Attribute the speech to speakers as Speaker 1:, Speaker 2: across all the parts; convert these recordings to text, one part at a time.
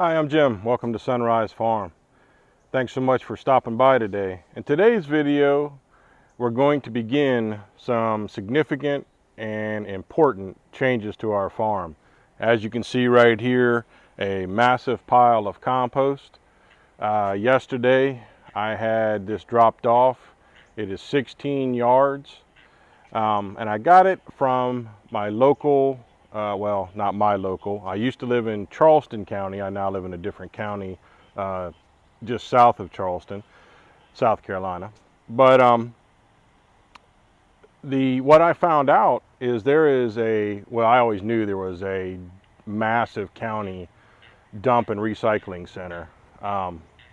Speaker 1: Hi, I'm Jim. Welcome to Sunrise Farm. Thanks so much for stopping by today. In today's video, we're going to begin some significant and important changes to our farm. As you can see right here, a massive pile of compost. Yesterday, I had this dropped off. It is 16 yards, and I got it from my local well, not my local. I used to live in Charleston County. I now live in a different county just south of Charleston, South Carolina. But what I found out is there is I always knew there was a massive county dump and recycling center.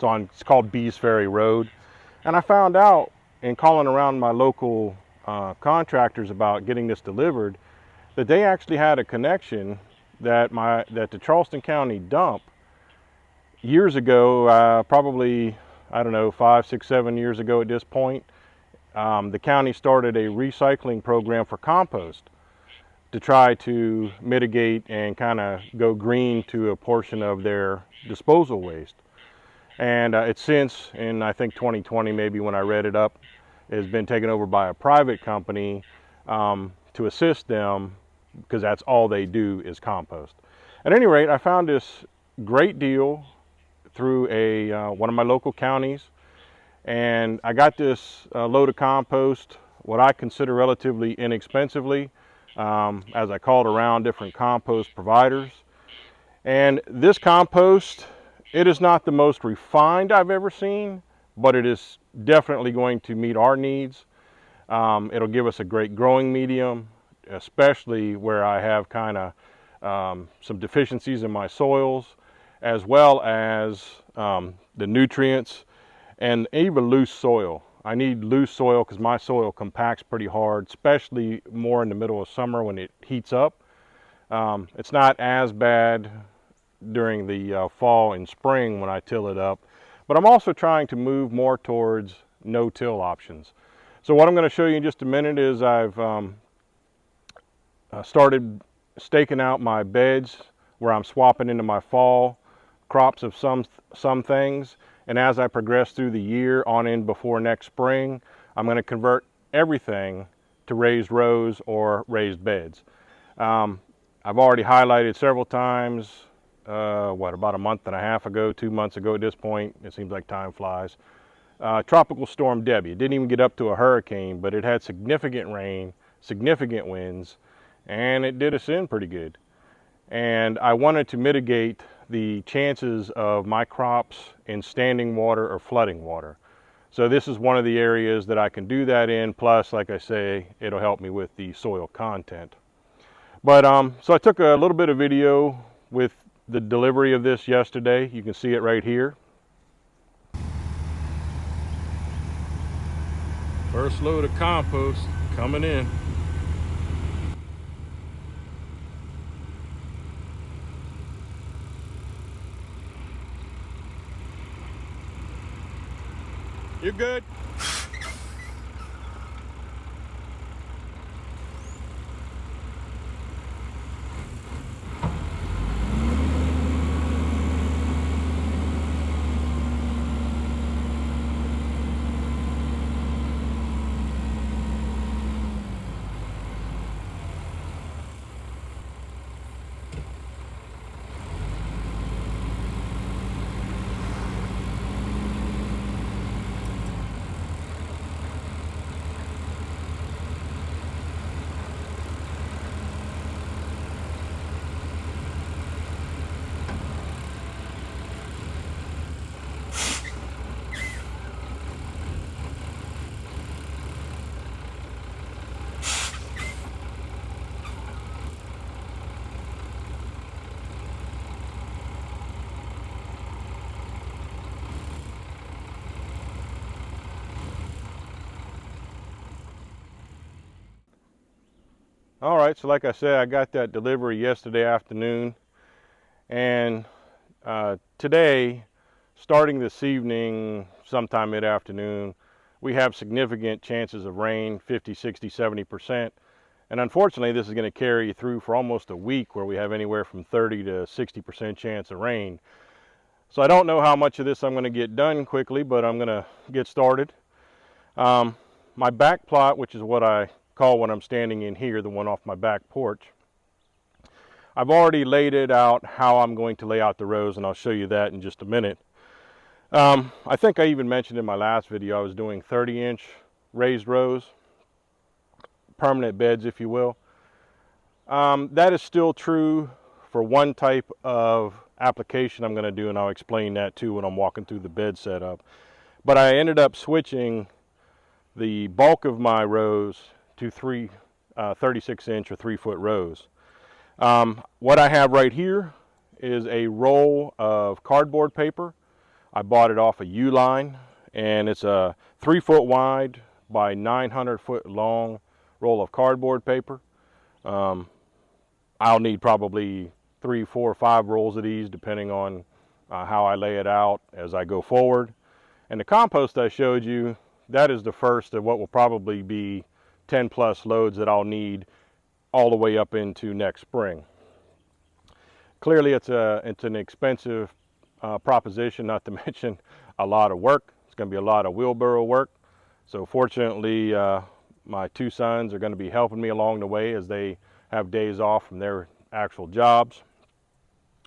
Speaker 1: It's called Bees Ferry Road. And I found out in calling around my local contractors about getting this delivered that they actually had a connection that the Charleston County dump years ago, probably, I don't know, 5, 6, 7 years ago at this point, the county started a recycling program for compost to try to mitigate and kind of go green to a portion of their disposal waste. And it's since, in I think 2020 maybe when I read it up, has been taken over by a private company to assist them, because that's all they do is compost. At any rate, I found this great deal through one of my local counties, and I got this load of compost, what I consider relatively inexpensively, as I called around different compost providers. And this compost, it is not the most refined I've ever seen, but it is definitely going to meet our needs. It'll give us a great growing medium, especially where I have kind of some deficiencies in my soils, as well as the nutrients and even loose soil. I need loose soil because my soil compacts pretty hard, especially more in the middle of summer when it heats up. It's not as bad during the fall and spring when I till it up, but I'm also trying to move more towards no-till options. So what I'm going to show you in just a minute is I've started staking out my beds where I'm swapping into my fall crops of some things, and as I progress through the year on in before next spring, I'm going to convert everything to raised rows or raised beds. I've already highlighted several times, about a month and a half ago, 2 months ago at this point, it seems like time flies, Tropical Storm Debbie. It didn't even get up to a hurricane, but it had significant rain, significant winds, and it did us in pretty good. And I wanted to mitigate the chances of my crops in standing water or flooding water. So this is one of the areas that I can do that in, plus, like I say, it'll help me with the soil content. But so I took a little bit of video with the delivery of this yesterday. You can see it right here. First load of compost coming in. You're good. All right, so like I said, I got that delivery yesterday afternoon, and today, starting this evening, sometime mid-afternoon, we have significant chances of rain, 50, 60, 70%. And unfortunately, this is going to carry through for almost a week, where we have anywhere from 30 to 60% chance of rain. So I don't know how much of this I'm going to get done quickly, but I'm going to get started. My back plot, which is what I call when I'm standing in here, the one off my back porch, I've already laid it out how I'm going to lay out the rows, and I'll show you that in just a minute. I think I even mentioned in my last video I was doing 30-inch raised rows, permanent beds if you will. That is still true for one type of application I'm going to do, and I'll explain that too when I'm walking through the bed setup. But I ended up switching the bulk of my rows to 36-inch or 3-foot rows. What I have right here is a roll of cardboard paper. I bought it off a Uline, and it's a 3-foot wide by 900-foot long roll of cardboard paper. I'll need probably 3, 4, 5 rolls of these depending on how I lay it out as I go forward. And the compost I showed you, that is the first of what will probably be 10 plus loads that I'll need all the way up into next spring. Clearly it's an expensive proposition, not to mention a lot of work. It's going to be a lot of wheelbarrow work. So fortunately my 2 sons are going to be helping me along the way as they have days off from their actual jobs.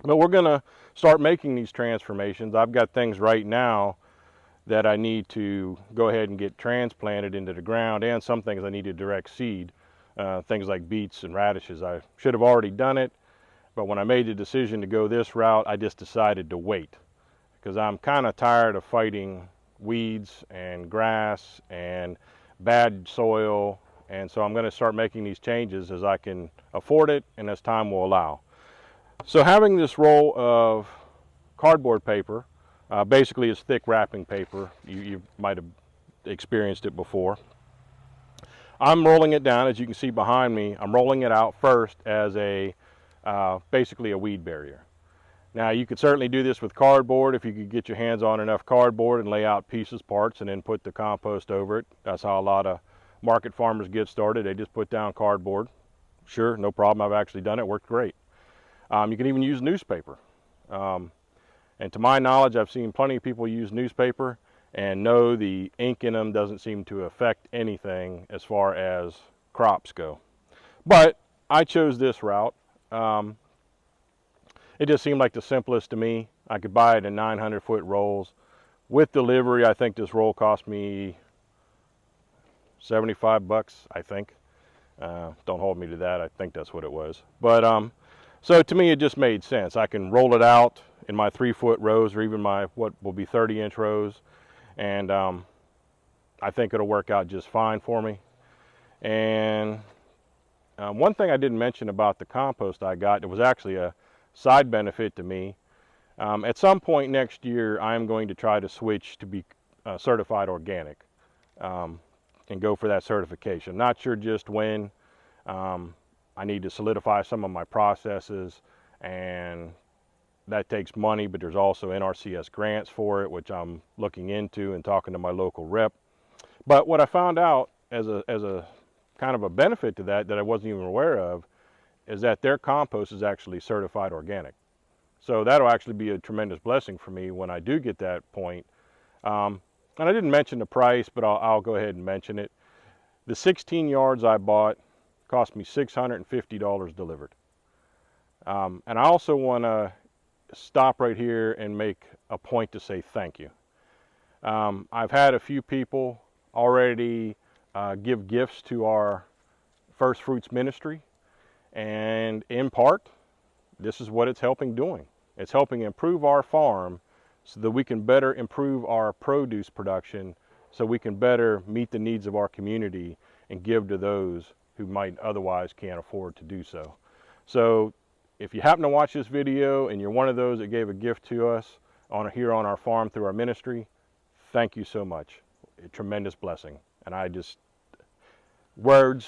Speaker 1: But we're going to start making these transformations. I've got things right now that I need to go ahead and get transplanted into the ground, and some things I need to direct seed. Things like beets and radishes. I should have already done it, but when I made the decision to go this route, I just decided to wait, because I'm kind of tired of fighting weeds and grass and bad soil. And so I'm going to start making these changes as I can afford it and as time will allow. So having this roll of cardboard paper, basically it's thick wrapping paper. You might have experienced it before. I'm rolling it down, as you can see behind me. I'm rolling it out first as basically a weed barrier. Now you could certainly do this with cardboard if you could get your hands on enough cardboard and lay out pieces, parts, and then put the compost over it. That's how a lot of market farmers get started. They just put down cardboard. Sure, no problem. I've actually done it. Worked great. You can even use newspaper. And to my knowledge, I've seen plenty of people use newspaper, and no, the ink in them doesn't seem to affect anything as far as crops go. But I chose this route. It just seemed like the simplest to me. I could buy it in 900-foot rolls. With delivery, I think this roll cost me 75 bucks, I think. Don't hold me to that. I think that's what it was. But so to me, it just made sense. I can roll it out in my 3-foot rows, or even my what will be 30-inch rows, and I think it'll work out just fine for me. And one thing I didn't mention about the compost I got, it was actually a side benefit to me. At some point next year, I'm going to try to switch to be certified organic and go for that certification. Not sure just when. I need to solidify some of my processes, and that takes money, but there's also NRCS grants for it, which I'm looking into and talking to my local rep. But what I found out as a kind of a benefit to that I wasn't even aware of is that their compost is actually certified organic. So that'll actually be a tremendous blessing for me when I do get that point. And I didn't mention the price, but I'll go ahead and mention it. The 16 yards I bought cost me $650 delivered. And I also want to stop right here and make a point to say thank you. I've had a few people already give gifts to our First Fruits ministry, and in part, this is what it's helping doing. It's helping improve our farm so that we can better improve our produce production, so we can better meet the needs of our community and give to those who might otherwise can't afford to do so. So if you happen to watch this video and you're one of those that gave a gift to us here on our farm through our ministry, thank you so much. A tremendous blessing. And words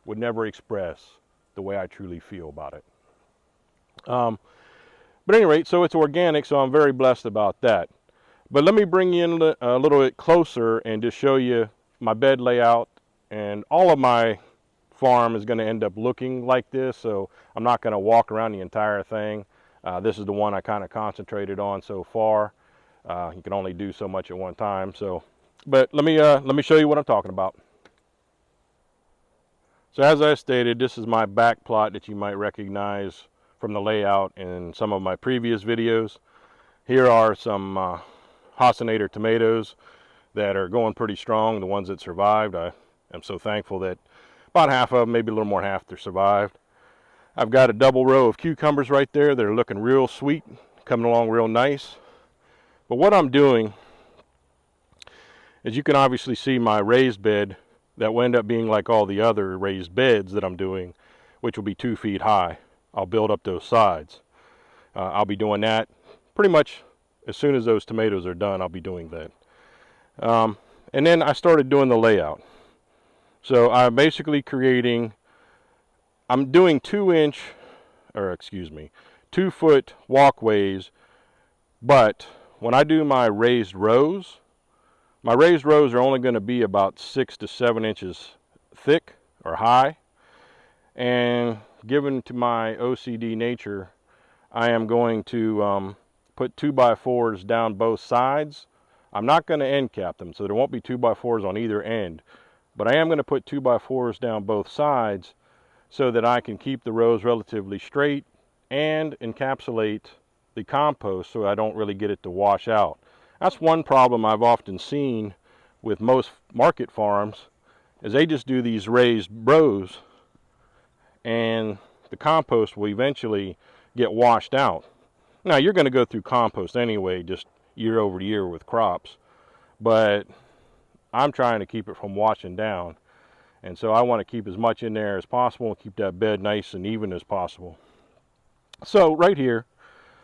Speaker 1: would never express the way I truly feel about it. But at any rate, so it's organic, so I'm very blessed about that. But let me bring you in a little bit closer and just show you my bed layout. And all of my farm is going to end up looking like this, so I'm not going to walk around the entire thing. This is the one I kind of concentrated on so far. You can only do so much at one time. So, but let me show you what I'm talking about. So as I stated, this is my back plot that you might recognize from the layout in some of my previous videos. Here are some Hosinator tomatoes that are going pretty strong, the ones that survived. I am so thankful that about half of them, maybe a little more than half, they survived. I've got a double row of cucumbers right there. They're looking real sweet, coming along real nice. But what I'm doing is, you can obviously see my raised bed that will end up being like all the other raised beds that I'm doing, which will be 2 feet high. I'll build up those sides. I'll be doing that pretty much as soon as those tomatoes are done. I'll be doing that. And then I started doing the layout. So I'm basically I'm doing 2 foot walkways, but when I do my raised rows are only going to be about 6 to 7 inches thick or high. And given to my OCD nature, I am going to put 2x4s down both sides. I'm not going to end cap them, so there won't be 2x4s on either end. But I am going to put 2x4s down both sides so that I can keep the rows relatively straight and encapsulate the compost so I don't really get it to wash out. That's one problem I've often seen with most market farms, is they just do these raised rows and the compost will eventually get washed out. Now, you're going to go through compost anyway, just year over year with crops, but I'm trying to keep it from washing down. And so I want to keep as much in there as possible and keep that bed nice and even as possible. So right here,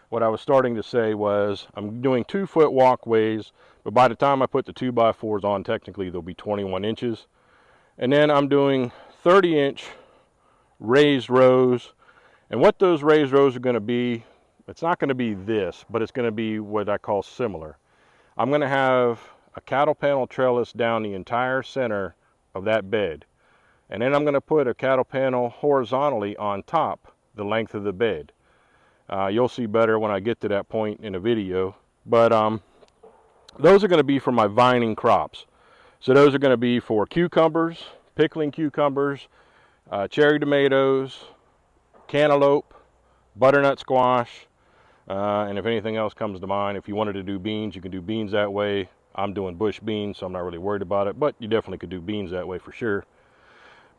Speaker 1: what I was starting to say was, I'm doing 2 foot walkways, but by the time I put the 2x4s on, technically they'll be 21 inches. And then I'm doing 30-inch raised rows. And what those raised rows are going to be, it's not going to be this, but it's going to be what I call similar. I'm going to have a cattle panel trellis down the entire center of that bed. And then I'm going to put a cattle panel horizontally on top the length of the bed. You'll see better when I get to that point in a video. But those are going to be for my vining crops. So those are going to be for cucumbers, pickling cucumbers, cherry tomatoes, cantaloupe, butternut squash, and if anything else comes to mind. If you wanted to do beans, you can do beans that way. I'm doing bush beans, so I'm not really worried about it, but you definitely could do beans that way for sure.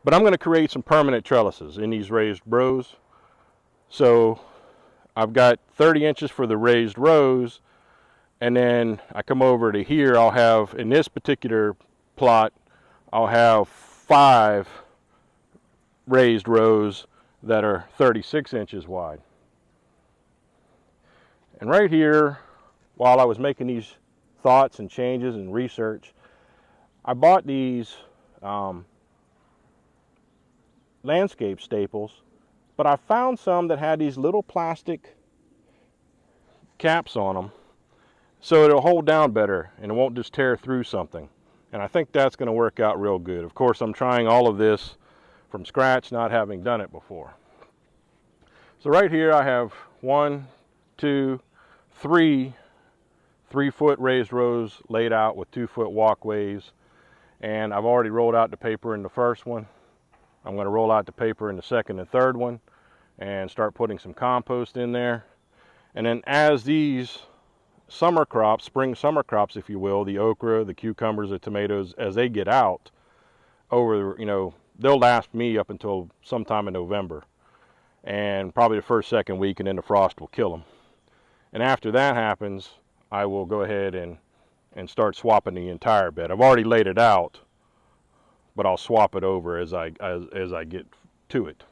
Speaker 1: But I'm going to create some permanent trellises in these raised rows. So I've got 30 inches for the raised rows, and then I come over to here, I'll have, in this particular plot, I'll have 5 raised rows that are 36 inches wide. And right here, while I was making these thoughts and changes and research, I bought these landscape staples, but I found some that had these little plastic caps on them so it'll hold down better and it won't just tear through something. And I think that's going to work out real good. Of course, I'm trying all of this from scratch, not having done it before. So right here I have 1, 2, 3 3-foot raised rows laid out with 2-foot walkways, and I've already rolled out the paper in the first one. I'm going to roll out the paper in the second and third one and start putting some compost in there. And then as these summer crops, spring summer crops if you will, the okra, the cucumbers, the tomatoes, as they get out over, they'll last me up until sometime in November, and probably the first, second week, and then the frost will kill them. And after that happens, I will go ahead and start swapping the entire bed. I've already laid it out, but I'll swap it over as I get to it.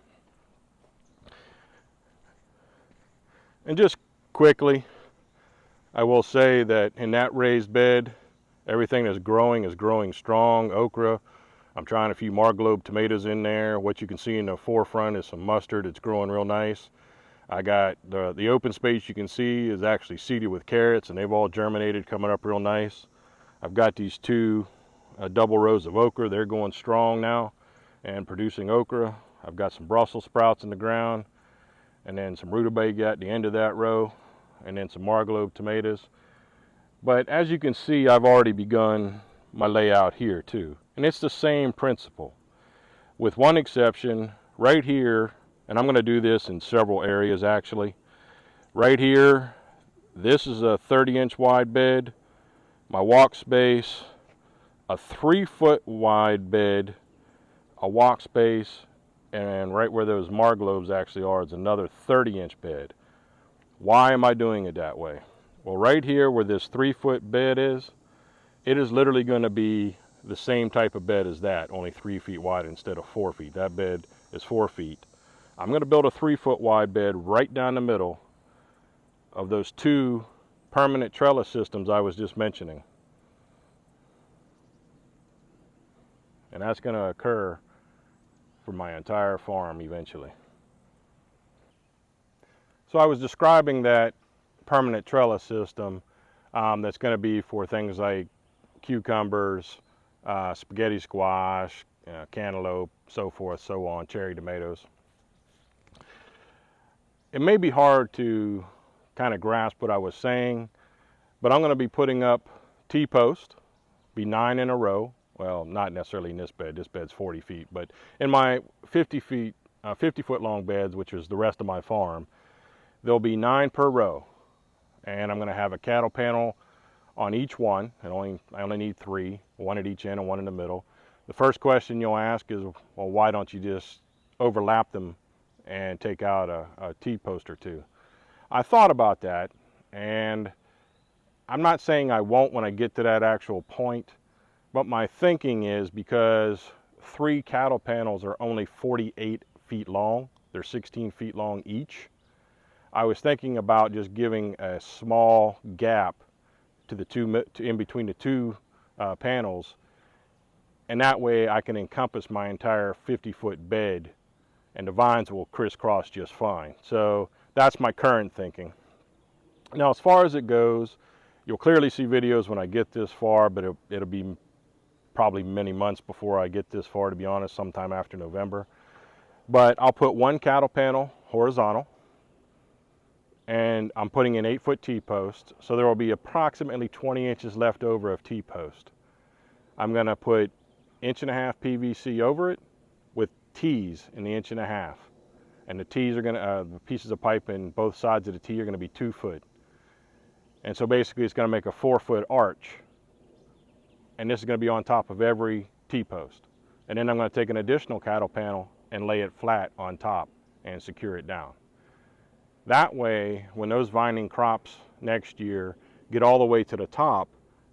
Speaker 1: And just quickly, I will say that in that raised bed, everything that's growing is growing strong. Okra, I'm trying a few Marglobe tomatoes in there. What you can see in the forefront is some mustard. It's growing real nice. I got the open space you can see is actually seeded with carrots, and they've all germinated, coming up real nice. I've got these 2 double rows of okra. They're going strong now and producing okra. I've got some Brussels sprouts in the ground. and then some rutabaga at the end of that row, and then some Margalobe tomatoes. But as you can see, I've already begun my layout here too. And it's the same principle, with one exception right here, and I'm going to do this in several areas actually. Right here, this is a 30-inch wide bed. My walk space, a 3-foot wide bed, a walk space, and right where those Marglobes actually are is another 30-inch bed. Why am I doing it that way? Well, right here where this 3-foot bed is, it is literally going to be the same type of bed as that, only 3 feet wide instead of 4 feet. That bed is 4 feet. I'm going to build a 3-foot wide bed right down the middle of those 2 permanent trellis systems I was just mentioning. And that's going to occur for my entire farm eventually. So I was describing that permanent trellis system that's going to be for things like cucumbers, spaghetti squash, cantaloupe, so forth, so on, cherry tomatoes. It may be hard to kind of grasp what I was saying, but I'm going to be putting up T-post, be 9 in a row. Well, not necessarily in this bed. This bed's 40 feet, but in my 50-foot long beds, which is the rest of my farm, there'll be 9 per row, and I'm going to have a cattle panel on each one, and I only need 3, 1 at each end and 1 in the middle. The first question you'll ask is, well, why don't you just overlap them and take out a T-post or 2? I thought about that, and I'm not saying I won't when I get to that actual point, but my thinking is because 3 cattle panels are only 48 feet long, they're 16 feet long each, I was thinking about just giving a small gap to the in between the 2 panels, and that way I can encompass my entire 50-foot bed, and the vines will crisscross just fine. So that's my current thinking. Now, as far as it goes, you'll clearly see videos when I get this far, but it'll be probably many months before I get this far, to be honest, sometime after November. But I'll put 1 cattle panel horizontal, and I'm putting in 8-foot T-post, so there will be approximately 20 inches left over of T-post. I'm going to put 1.5 inch PVC over it with T's in the 1.5 inch, and the T's are going to, the pieces of pipe in both sides of the T are going to be 2 foot, and so basically it's going to make a 4-foot arch, and this is going to be on top of every T-post. And then I'm going to take an additional cattle panel and lay it flat on top and secure it down. That way, when those vining crops next year get all the way to the top,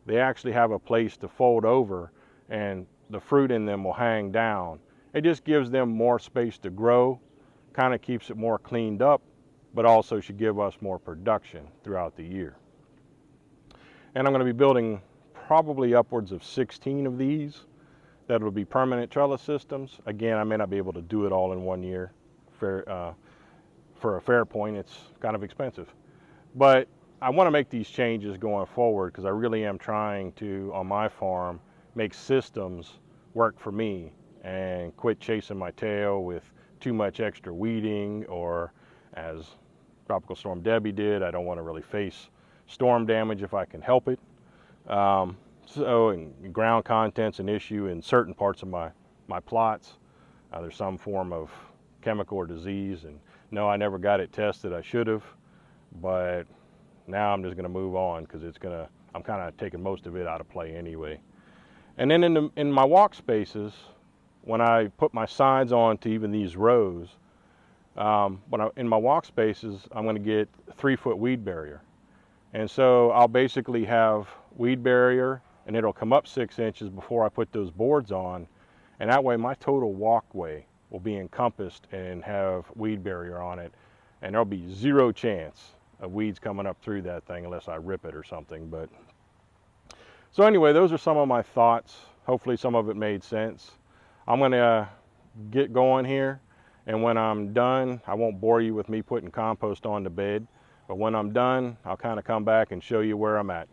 Speaker 1: they actually have a place to fold over and the fruit in them will hang down. It just gives them more space to grow, kind of keeps it more cleaned up, but also should give us more production throughout the year. And I'm going to be building probably upwards of 16 of these that will be permanent trellis systems. Again, I may not be able to do it all in 1 year. For a fair point, it's kind of expensive. But I want to make these changes going forward because I really am trying to, on my farm, make systems work for me and quit chasing my tail with too much extra weeding, or as Tropical Storm Debbie did, I don't want to really face storm damage if I can help it. And ground content's an issue in certain parts of my plots. There's some form of chemical or disease, and no, I never got it tested. I should have, but now I'm just going to move on because I'm kind of taking most of it out of play anyway. And then in my walk spaces, when I put my signs on to even these rows, in my walk spaces, I'm going to get 3-foot weed barrier. And so I'll basically have weed barrier, and it'll come up 6 inches before I put those boards on. And that way my total walkway will be encompassed and have weed barrier on it. And there'll be 0 chance of weeds coming up through that thing unless I rip it or something. But so anyway, those are some of my thoughts. Hopefully some of it made sense. I'm going to get going here. And when I'm done, I won't bore you with me putting compost on the bed. But when I'm done, I'll kind of come back and show you where I'm at.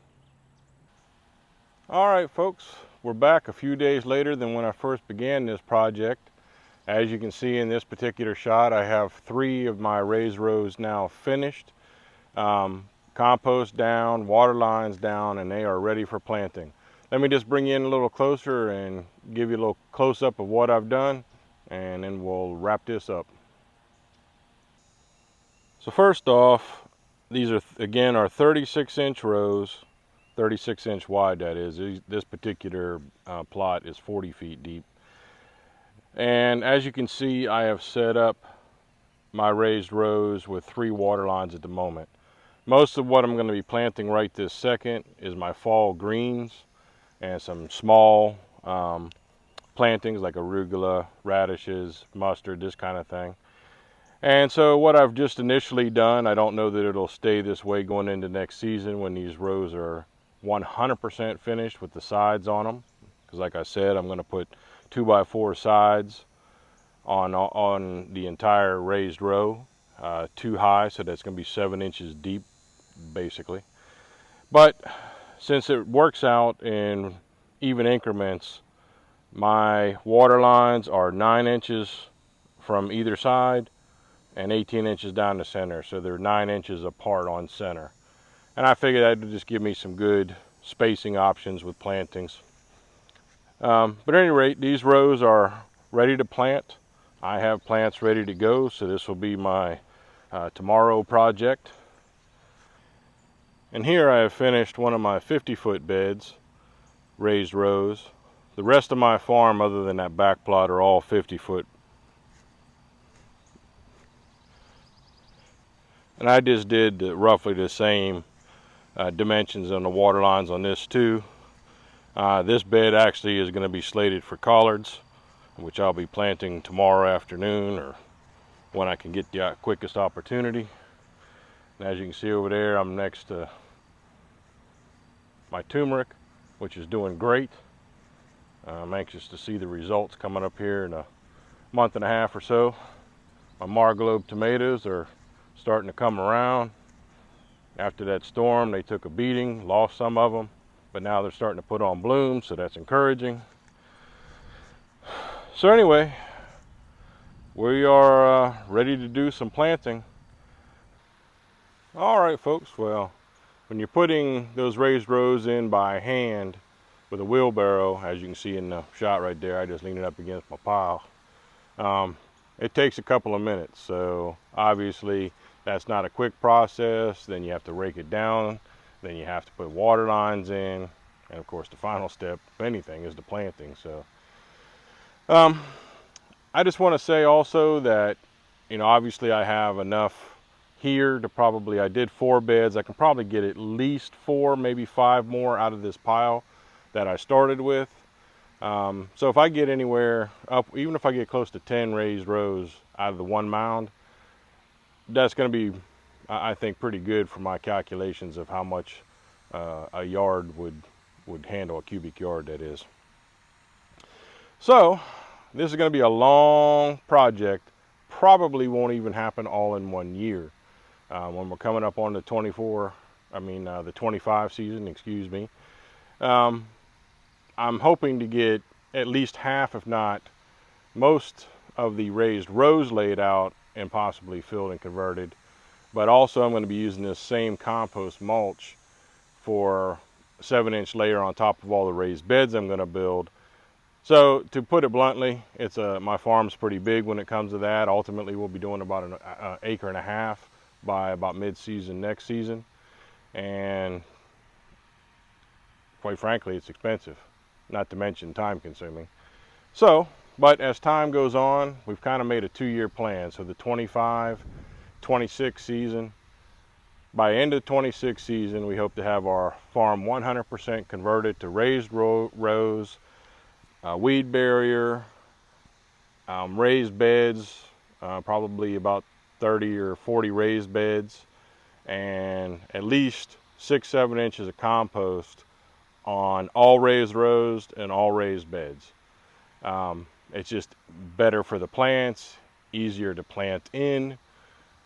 Speaker 1: All right, folks, we're back a few days later than when I first began this project. As you can see in this particular shot, I have 3 of my raised rows now finished. Compost down, water lines down, and they are ready for planting. Let me just bring you in a little closer and give you a little close-up of what I've done, and then we'll wrap this up. So first off, these are again our 36-inch rows, 36-inch wide that is. This particular plot is 40 feet deep. And as you can see, I have set up my raised rows with 3 water lines at the moment. Most of what I'm going to be planting right this second is my fall greens and some small plantings like arugula, radishes, mustard, this kind of thing. And so what I've just initially done, I don't know that it'll stay this way going into next season when these rows are 100% finished with the sides on them. Because like I said, I'm going to put 2x4 sides on the entire raised row, 2 high, so that's going to be 7 inches deep basically. But since it works out in even increments, my water lines are 9 inches from either side and 18 inches down the center, so they're 9 inches apart on center. And I figured that would just give me some good spacing options with plantings. But at any rate, these rows are ready to plant. I have plants ready to go, so this will be my tomorrow project. And here I have finished one of my 50-foot beds, raised rows. The rest of my farm, other than that back plot, are all 50-foot. And I just did roughly the same dimensions on the water lines on this too. This bed actually is going to be slated for collards, which I'll be planting tomorrow afternoon or when I can get the quickest opportunity. And as you can see over there, I'm next to my turmeric, which is doing great. I'm anxious to see the results coming up here in a month and a half or so. My Margalobe tomatoes are starting to come around. After that storm, they took a beating, lost some of them, but now they're starting to put on bloom, so that's encouraging. So anyway, we are ready to do some planting. All right, folks, well, when you're putting those raised rows in by hand with a wheelbarrow, as you can see in the shot right there, I just leaned it up against my pile. It takes a couple of minutes, so obviously that's not a quick process. Then you have to rake it down, then you have to put water lines in, and of course the final step, if anything, is the planting. So I just want to say also that, obviously I have enough here to probably, I did 4 beds. I can probably get at least 4, maybe 5 more out of this pile that I started with. So if I get anywhere up, even if I get close to 10 raised rows out of the one mound, that's going to be, I think, pretty good for my calculations of how much a yard would handle, a cubic yard that is. So this is going to be a long project. Probably won't even happen all in 1 year. When we're coming up on the 25 season, excuse me. I'm hoping to get at least half, if not most, of the raised rows laid out and possibly filled and converted. But also I'm going to be using this same compost mulch for a 7-inch layer on top of all the raised beds I'm going to build. So to put it bluntly, my farm's pretty big when it comes to that. Ultimately we'll be doing about an acre and a half by about mid-season next season. And quite frankly, it's expensive, not to mention time consuming. So, but as time goes on, we've kind of made a 2-year plan. So the 25-26 season, by end of 26 season, we hope to have our farm 100% converted to raised rows, weed barrier, raised beds, probably about 30 or 40 raised beds, and at least 6-7 inches of compost on all raised rows and all raised beds. It's just better for the plants, easier to plant in.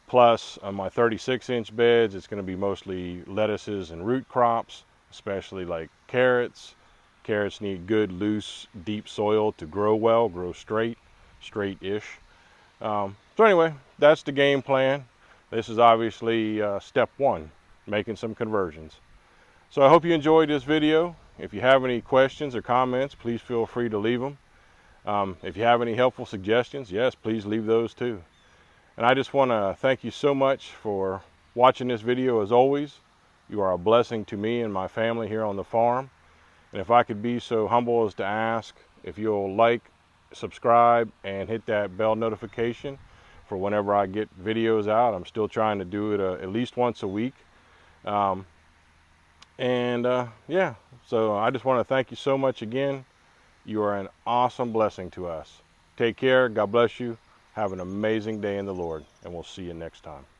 Speaker 1: Plus, on my 36-inch beds, it's going to be mostly lettuces and root crops, especially like carrots. Carrots need good, loose, deep soil to grow well, grow straight. straight-ish. So anyway, that's the game plan. This is obviously step one, making some conversions. So I hope you enjoyed this video. If you have any questions or comments, please feel free to leave them. If you have any helpful suggestions, yes, please leave those too. And I just want to thank you so much for watching this video. As always, you are a blessing to me and my family here on the farm. And if I could be so humble as to ask if you'll like, subscribe, and hit that bell notification for whenever I get videos out. I'm still trying to do it at least once a week. Yeah, so I just want to thank you so much again. You are an awesome blessing to us. Take care. God bless you. Have an amazing day in the Lord, and we'll see you next time.